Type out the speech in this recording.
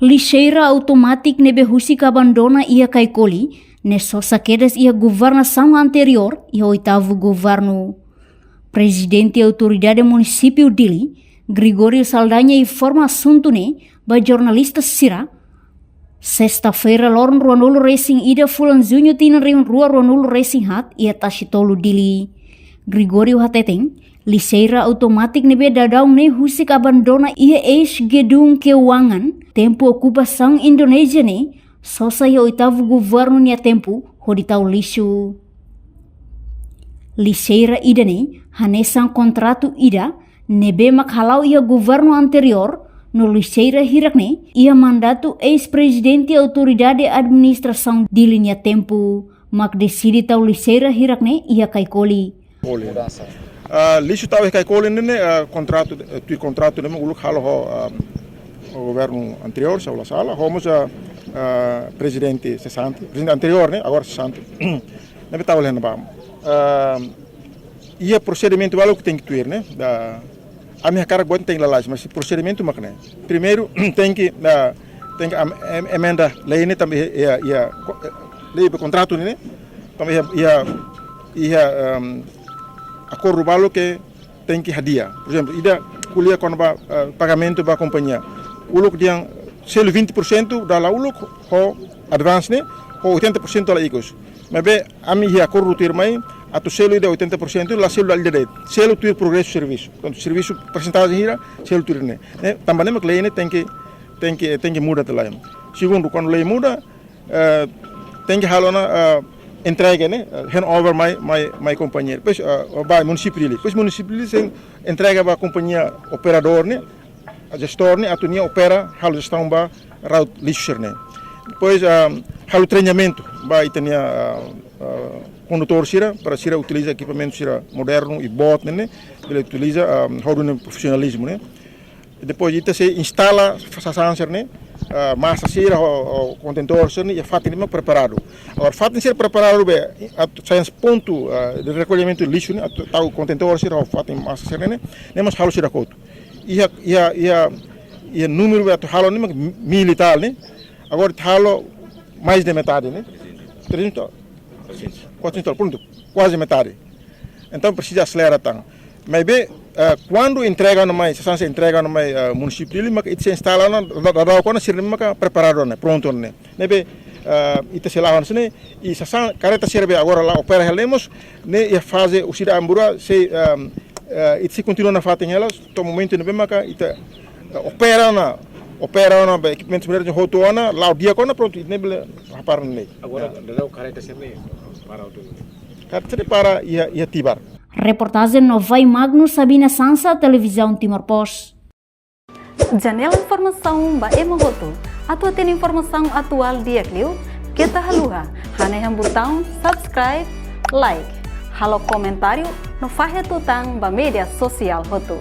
Lixeira automática nebe husika abandona ia Caicoli, nessosa quedas ia governação anterior e oitavo governo. Presidente e autoridade município Dili, Gregório Saldanha informa assunto ba jornalista Sira. Sexta-feira, Lorn Ruanolo Racing ida fulan junho tina riun rua Ruanolo Racing Hat ia Tashitolo Dili. Gregório Hateteng, Lixeira automática nebe dadau husika abandona ia ex-gedung keuangan, tempo ocupação Indonésia sosa ia oitavo governo nia tempo, hoditau lixo. Lixeira ida hanesang kontratu ida, nebe makhalau ia governo anterior, no Lixeira hirak ia mandatu ex-presidente autoridade administração di linha tempo, mak decidi tau Lixeira hirak ia Caicoli. Lixo tahu Caicoli contrato uluk halo o governo anterior sa sala homos presidente anterior agora 60 nebe tahu lena bam ia procedimento valo que tem que tuir da a minha cara agora tem lá mas procedimento makne primeiro tem que emenda lei também ia lei do contrato também ia acordo valo que tem que hadia por exemplo ida kuliah com pagamento ba companhia uluk yang selo 20% da uluk ho advance ho 80% la ikos mabe ami ia acordo tuir mai atau selo ida 80% la selo al dede selo tuir progresso serviço então serviço percentagem hira selo tuir também mak lei tem que muda lá segundo quando lei muda tem que halona entrega hand over my companhia depois vai município dele depois município dele entrega ba companhia operador a gestor atau opera hal gestão ba route lixo depois hal treinamento ba itania condutor sira para sira utiliza equipamento sira moderno e bot ele utiliza hal profissionalismo depois ita se instala fasanser massa sira o contentor sira e fatin preparado agora fatin ser preparado be sem ponto de recolhimento de lixo tá o contentor sira o fatin massa sira mas halo sira couto ia número be halo militar agora halo mais de metade 300 400 pronto quase metade então precisa acelerar tão mas bem quando entrega no mais se entrega no mais município ele mas se instala na da quando se maka preparado pronto nebe ita se lawan sene e sasan careta serve agora lá opera helemos e fase o sida ambura se se continua na fatin elas to momento nebe maka ita opera na equipamento moderno hotona lá o dia quando pronto nebe rapar agora da careta serve para o careta para ia tibar. Reportagem Novai Magno Sabina Sansa, Televisão Timor-Post. Janela informação ba emohoto. Atua tem informação atual dia kliu. Kita haluha. Haneham botão subscribe, like. Halo comentário no fahe tutang ba media sosial hoto.